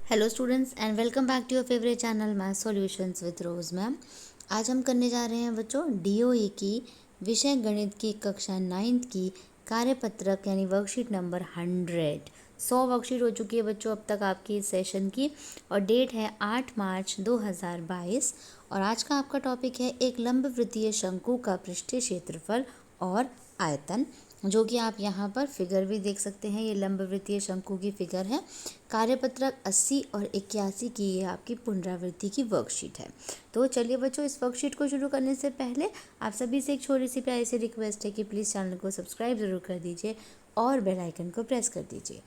Hello students and welcome back to your favourite channel math solutions with Rose ma'am. आज हम करने जा रहे हैं बच्चों डीओई की विषय गणित की कक्षा 9th की कार्यपत्रक यानी वर्कशीट नंबर 100 वर्कशीट हो चुकी है बच्चों अब तक आपकी इस सेशन की। और डेट है 8 मार्च 2022। और आज का आपका टॉपिक है एक लंबवृत्तीय शंकु का पृष्ठीय क्षेत्रफल और आयतन, जो कि आप यहाँ पर फिगर भी देख सकते हैं। ये लंबवृत्तीय शंकु की फिगर है। कार्यपत्रक 80 और 81 की ये आपकी पुनरावृत्ति की वर्कशीट है। तो चलिए बच्चों, इस वर्कशीट को शुरू करने से पहले आप सभी से एक छोटी सी प्यारी सी रिक्वेस्ट है कि प्लीज़ चैनल को सब्सक्राइब ज़रूर कर दीजिए और बेल आइकन को प्रेस कर दीजिए।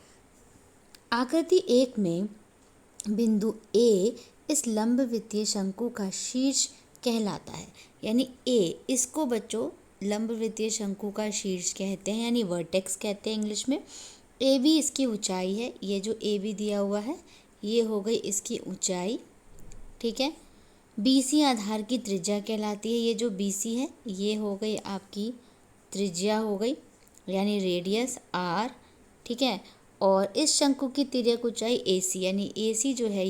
आकृति 1 में बिंदु ए इस लंबवृत्तीय शंकु का शीर्ष कहलाता है, यानी ए इसको बच्चों लंबवृत्तीय शंकु का शीर्ष कहते हैं, यानी वर्टेक्स कहते हैं इंग्लिश में। ए बी इसकी ऊंचाई है, ये जो ए बी दिया हुआ है ये हो गई इसकी ऊंचाई, ठीक है। बी सी आधार की त्रिज्या कहलाती है, ये जो बी सी है ये हो गई आपकी त्रिज्या हो गई, यानी रेडियस आर, ठीक है। और इस शंकु की तिर्यक ऊंचाई ए सी, यानी ए सी जो है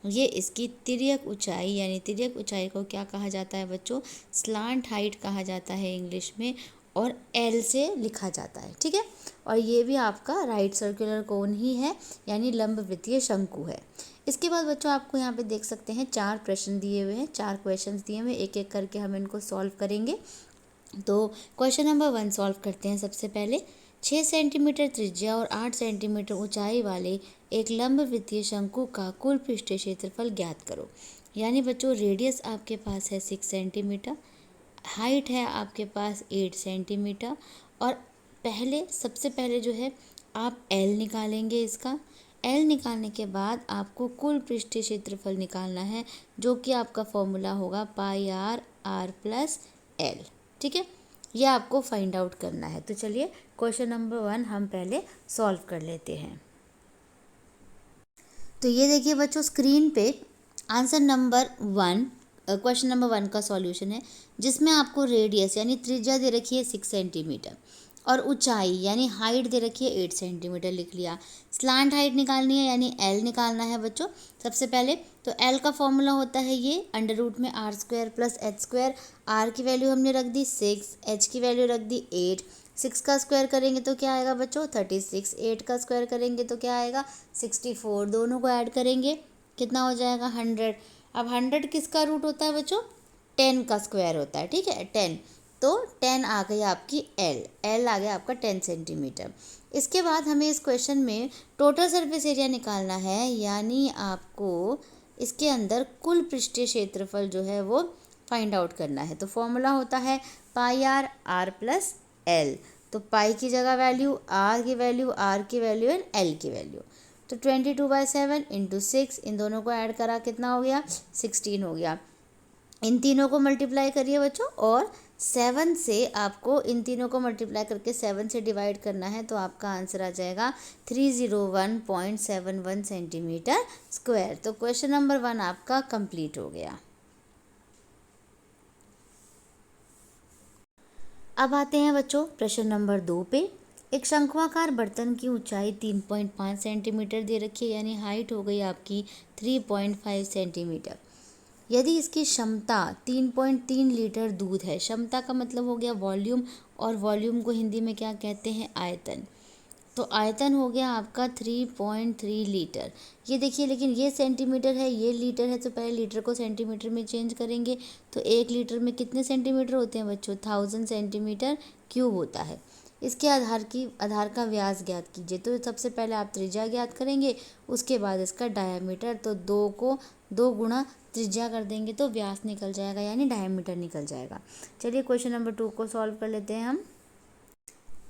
ये इसकी तिर्यक ऊंचाई, यानी तिर्यक ऊंचाई को क्या कहा जाता है बच्चों, स्लांट हाइट कहा जाता है इंग्लिश में, और एल से लिखा जाता है, ठीक है। और ये भी आपका राइट सर्कुलर कोन ही है, यानी लंबवृत्तीय शंकु है। इसके बाद बच्चों आपको यहाँ पे देख सकते हैं 4 प्रश्न दिए हुए हैं, 4 क्वेश्चंस दिए हुए हैं, एक एक करके हम इनको सॉल्व करेंगे। तो क्वेश्चन नंबर 1 सॉल्व करते हैं। सबसे पहले 6 सेंटीमीटर त्रिज्या और 8 सेंटीमीटर ऊंचाई वाले एक लंबवृत्तीय शंकु का कुल पृष्ठीय क्षेत्रफल ज्ञात करो। यानी बच्चों रेडियस आपके पास है 6 सेंटीमीटर, हाइट है आपके पास 8 सेंटीमीटर, और सबसे पहले जो है आप एल निकालेंगे। इसका एल निकालने के बाद आपको कुल पृष्ठीय क्षेत्रफल निकालना है, जो कि आपका फॉर्मूला होगा पाई आर आर प्लस एल, ठीक है। ये आपको फाइंड आउट करना है। तो चलिए क्वेश्चन नंबर 1 हम पहले सॉल्व कर लेते हैं। तो ये देखिए बच्चों स्क्रीन पे आंसर नंबर 1, क्वेश्चन नंबर 1 का सॉल्यूशन है, जिसमें आपको रेडियस यानी त्रिज्या दे रखी है 6 सेंटीमीटर और ऊंचाई यानी हाइट दे रखी है 8 सेंटीमीटर लिख लिया। स्लांट हाइट निकालनी है यानी एल निकालना है बच्चों। सबसे पहले तो एल का फॉर्मूला होता है ये अंडर रूट में R square plus H square. R की वैल्यू हमने रख दी 6, एच की वैल्यू रख दी 8। 6 का स्क्वायर करेंगे तो क्या आएगा बच्चों 36, 8 का स्क्वायर करेंगे तो क्या आएगा 64, दोनों को ऐड करेंगे कितना हो जाएगा 100। अब 100 किसका रूट होता है बच्चों, 10 का स्क्वायर होता है, ठीक है 10। तो 10 आ गई आपकी एल आ गया आपका 10 सेंटीमीटर। इसके बाद हमें इस क्वेश्चन में टोटल सरफेस एरिया निकालना है, यानी आपको इसके अंदर कुल पृष्ठीय क्षेत्रफल जो है वो फाइंड आउट करना है। तो फॉर्मूला होता है पाई आर आर प्लस एल। तो पाई की जगह वैल्यू, आर की वैल्यू, आर की वैल्यू एंड एल की वैल्यू। तो 22/7 इंटू 6, इन दोनों को ऐड करा कितना हो गया 16 हो गया। इन तीनों को मल्टीप्लाई करिए बच्चों, और 7 से आपको इन तीनों को मल्टीप्लाई करके 7 से डिवाइड करना है, तो आपका आंसर आ जाएगा 301.71 सेंटीमीटर स्क्वायर। तो क्वेश्चन नंबर 1 आपका कंप्लीट हो गया। अब आते हैं बच्चों प्रश्न नंबर 2 पे। एक शंक्वाकार बर्तन की ऊंचाई 3.5 सेंटीमीटर दे रखी है, यानी हाइट हो गई आपकी 3.5 सेंटीमीटर। यदि इसकी क्षमता 3.3 लीटर दूध है, क्षमता का मतलब हो गया वॉल्यूम, और वॉल्यूम को हिंदी में क्या कहते हैं आयतन। तो आयतन हो गया आपका 3.3 लीटर। ये देखिए लेकिन ये सेंटीमीटर है ये लीटर है, तो पहले लीटर को सेंटीमीटर में चेंज करेंगे। तो 1 लीटर में कितने सेंटीमीटर होते हैं बच्चों, 1000 सेंटीमीटर क्यूब होता है। इसके आधार का व्यास ज्ञात कीजिए। तो सबसे पहले आप त्रिज्या ज्ञात करेंगे, उसके बाद इसका डायामीटर। तो 2 को 2 गुणा त्रिज्या कर देंगे तो व्यास निकल जाएगा, यानी डायामीटर निकल जाएगा। चलिए क्वेश्चन नंबर 2 को सॉल्व कर लेते हैं हम।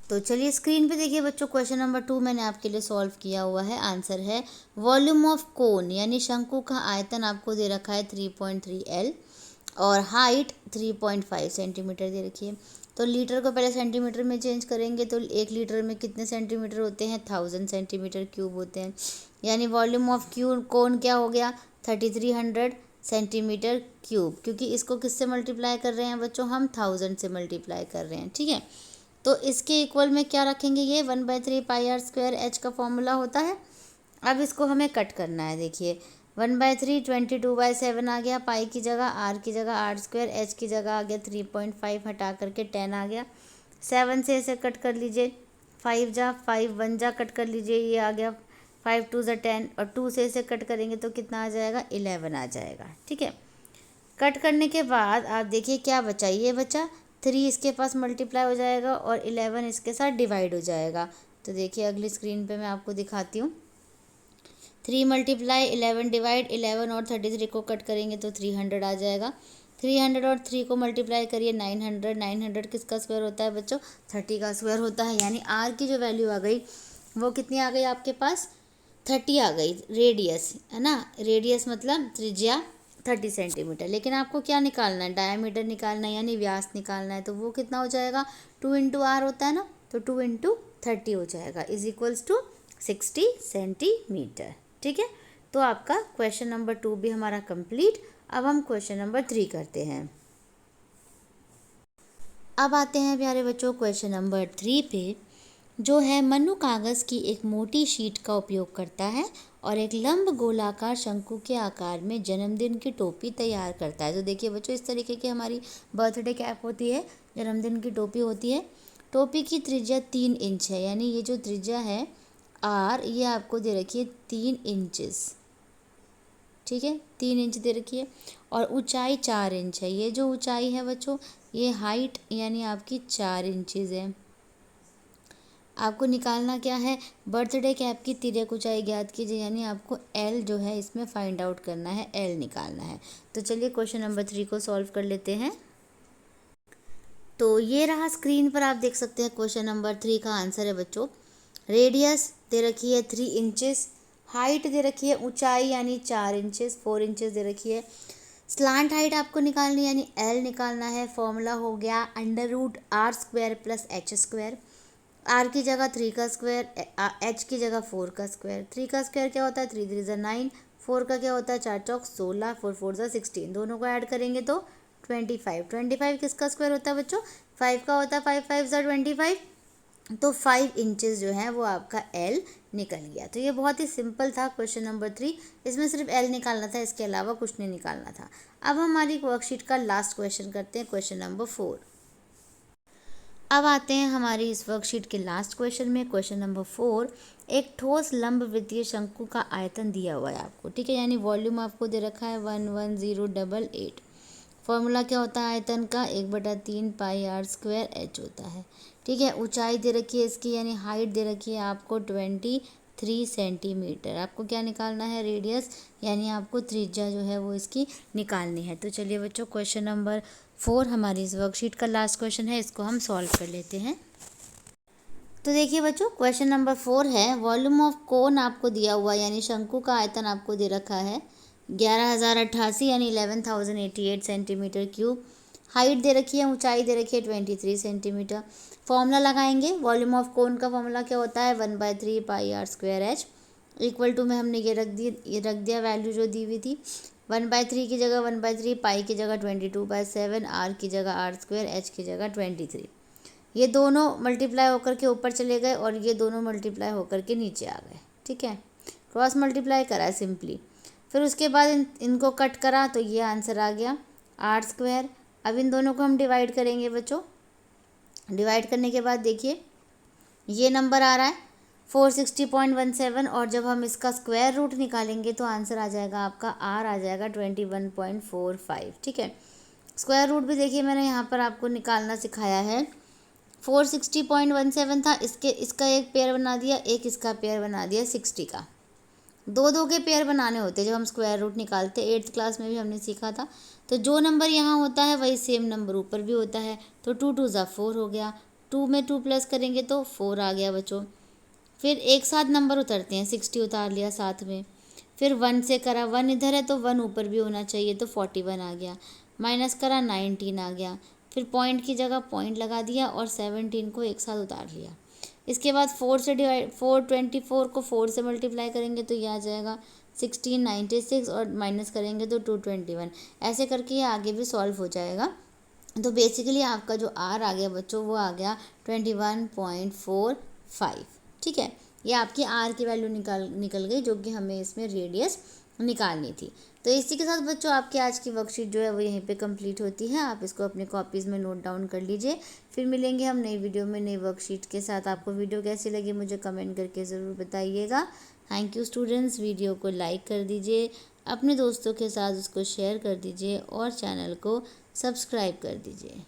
तो चलिए स्क्रीन पे देखिए बच्चों क्वेश्चन नंबर 2 मैंने आपके लिए सॉल्व किया हुआ है। आंसर है वॉल्यूम ऑफ कोन, यानी शंकु का आयतन आपको दे रखा है 3.3 एल, और हाइट 3.5 सेंटीमीटर दे रखी है। तो लीटर को पहले सेंटीमीटर में चेंज करेंगे, तो 1 लीटर में कितने सेंटीमीटर होते हैं 1000 सेंटीमीटर क्यूब होते हैं, यानी वॉल्यूम ऑफ कोन क्या हो गया 3300 सेंटीमीटर क्यूब, क्योंकि इसको किससे मल्टीप्लाई कर रहे हैं बच्चों हम 1000 से मल्टीप्लाई कर रहे हैं, ठीक है। तो इसके इक्वल में क्या रखेंगे, ये 1/3 पाई आर स्क्वायर एच का फॉर्मूला होता है। अब इसको हमें कट करना है। देखिए 1/3 22/7 आ गया, पाई की जगह आर की जगह r², एच की जगह आ गया 3.5 हटा करके 10 आ गया। 7 से इसे कट कर लीजिए, 5 जा 5 1 जा कट कर लीजिए, ये आ गया 5 2 जा 10, और 2 से इसे कट करेंगे तो कितना आ जाएगा 11 आ जाएगा। ठीक है, कट करने के बाद आप देखिए क्या बचा, ये बचा 3 इसके पास मल्टीप्लाई हो जाएगा और 11 इसके साथ डिवाइड हो जाएगा। तो देखिए अगली स्क्रीन पे मैं आपको दिखाती हूँ। 3 मल्टीप्लाई 11 डिवाइड 11 और 33 को कट करेंगे तो 300 आ जाएगा। 300 और 3 को मल्टीप्लाई करिए 900, 900 किसका स्क्वायर होता है बच्चों, 30 का स्क्वायर होता है। यानी आर की जो वैल्यू आ गई वो कितनी आ गई आपके पास, 30 आ गई। रेडियस है ना, रेडियस मतलब त्रिज्या 30 सेंटीमीटर। लेकिन आपको क्या निकालना है, डायमीटर निकालना है यानी व्यास निकालना है। तो वो कितना हो जाएगा, 2 इंटू आर होता है ना, तो 2 इंटू 30 हो जाएगा इज इक्वल्स टू 60 सेंटीमीटर। ठीक है, तो आपका क्वेश्चन नंबर 2 भी हमारा कंप्लीट। अब हम क्वेश्चन नंबर 3 करते हैं। अब आते हैं प्यारे बच्चों क्वेश्चन नंबर 3 पे, जो है मन्नू कागज़ की एक मोटी शीट का उपयोग करता है और एक लंब गोलाकार शंकु के आकार में जन्मदिन की टोपी तैयार करता है। तो देखिए बच्चों, इस तरीके की हमारी बर्थडे कैप होती है, जन्मदिन की टोपी होती है। टोपी की त्रिज्या 3 इंच है, यानी ये जो त्रिज्या है आर, ये आपको दे रखी है 3 इंचेस। ठीक है, 3 इंच दे रखी है और ऊंचाई 4 इंच है। ये जो ऊंचाई है बच्चों, ये हाइट यानी आपकी 4 इंचेस है। आपको निकालना क्या है, बर्थडे कैप की तिर्यक ऊंचाई ज्ञात कीजिए, यानी आपको एल जो है इसमें फाइंड आउट करना है, एल निकालना है। तो चलिए क्वेश्चन नंबर 3 को सॉल्व कर लेते हैं। तो ये रहा स्क्रीन पर, आप देख सकते हैं क्वेश्चन नंबर 3 का आंसर है बच्चों। रेडियस दे रखी है 3 इंचेस, हाइट दे रखी है ऊंचाई यानी 4 इंचेस, 4 इंचेस दे रखी है। स्लांट हाइट आपको निकालनी है यानी एल निकालना है। फॉर्मूला हो गया √r² + h²। आर की जगह 3 का स्क्वायर, एच की जगह 4 का स्क्वायर। 3 का स्क्वायर क्या होता है, 3 3 = 9, 4 का क्या होता है, 4 चौक 16, 4 4 = 16। दोनों को ऐड करेंगे तो 25। 25 किसका स्क्वायर होता है बच्चों, 5 का होता है, 5 5 = 25। तो 5 इंचेस जो है वो आपका एल निकल गया। तो ये बहुत ही सिंपल था क्वेश्चन नंबर 3, इसमें सिर्फ एल निकालना था, इसके अलावा कुछ नहीं निकालना था। अब हमारी वर्कशीट का लास्ट क्वेश्चन करते हैं, क्वेश्चन नंबर 4। अब आते हैं हमारी इस वर्कशीट के लास्ट क्वेश्चन में, क्वेश्चन नंबर 4। एक ठोस लंबवृत्तीय शंकु का आयतन दिया हुआ है आपको, ठीक है, यानी वॉल्यूम आपको दे रखा है 11088। फॉर्मूला क्या होता है आयतन का, 1/3 πr² h होता है। ठीक है, ऊंचाई दे रखी है इसकी यानी हाइट दे रखी है आपको 23 सेंटीमीटर। आपको क्या निकालना है, रेडियस, यानी आपको त्रिज्या जो है वो इसकी निकालनी है। तो चलिए बच्चों, क्वेश्चन नंबर 4 हमारी इस वर्कशीट का लास्ट क्वेश्चन है, इसको हम सॉल्व कर लेते हैं। तो देखिए बच्चों, क्वेश्चन नंबर 4 है, वॉल्यूम ऑफ कोन आपको दिया हुआ यानी शंकु का आयतन आपको दे रखा है 11,088 यानी 11,088 सेंटीमीटर क्यूब। हाइट दे रखी है, ऊंचाई दे रखी है 23 सेंटीमीटर। फॉर्मूला लगाएंगे, वॉल्यूम ऑफ कोन का फॉर्मूला क्या होता है, 1/3 πr² h। इक्वल टू में हमने ये रख दिया वैल्यू जो दी हुई थी। 1/3 की जगह 1/3, पाई की जगह 22/7, आर की जगह r², एच की जगह 23। ये दोनों मल्टीप्लाई होकर के ऊपर चले गए और ये दोनों मल्टीप्लाई होकर के नीचे आ गए। ठीक है, क्रॉस मल्टीप्लाई करा है सिंपली। फिर उसके बाद इनको कट करा तो ये आंसर आ गया r²। अब इन दोनों को हम डिवाइड करेंगे बच्चों। डिवाइड करने के बाद देखिए ये नंबर आ रहा है 460.17, और जब हम इसका स्क्वायर रूट निकालेंगे तो आंसर आ जाएगा आपका r आ जाएगा 21.45। ठीक है, स्क्वायर रूट भी देखिए मैंने यहाँ पर आपको निकालना सिखाया है। 460.17 था, इसका एक पेयर बना दिया, एक इसका पेयर बना दिया 60 का। दो दो के पेयर बनाने होते हैं जब हम स्क्वायर रूट निकालते हैं, 8th क्लास में भी हमने सीखा था। तो जो नंबर यहाँ होता है वही सेम नंबर ऊपर भी होता है। तो 2 2 = 4 हो गया, 2 में 2 प्लस करेंगे तो 4 आ गया बच्चों। फिर एक साथ नंबर उतरते हैं, 60 उतार लिया साथ में। फिर 1 से करा, 1 इधर है तो 1 ऊपर भी होना चाहिए, तो 41 आ गया। माइनस करा, 19 आ गया। फिर पॉइंट की जगह पॉइंट लगा दिया और 17 को एक साथ उतार लिया। इसके बाद 424 को 4 से मल्टीप्लाई करेंगे तो ये आ जाएगा 1696, और माइनस करेंगे तो 221। ऐसे करके ये आगे भी सॉल्व हो जाएगा। तो बेसिकली आपका जो आर आ गया बच्चों वो आ गया 21.45। ठीक है, ये आपकी आर की वैल्यू निकल गई, जो कि हमें इसमें रेडियस निकालनी थी। तो इसी के साथ बच्चों आपकी आज की वर्कशीट जो है वो यहीं पे कंप्लीट होती है। आप इसको अपने कॉपीज़ में नोट डाउन कर लीजिए। फिर मिलेंगे हम नई वीडियो में नई वर्कशीट के साथ। आपको वीडियो कैसी लगी मुझे कमेंट करके ज़रूर बताइएगा। Thank you students. वीडियो को लाइक कर दीजिए, अपने दोस्तों के साथ उसको शेयर कर दीजिए और चैनल को सब्सक्राइब कर दीजिए।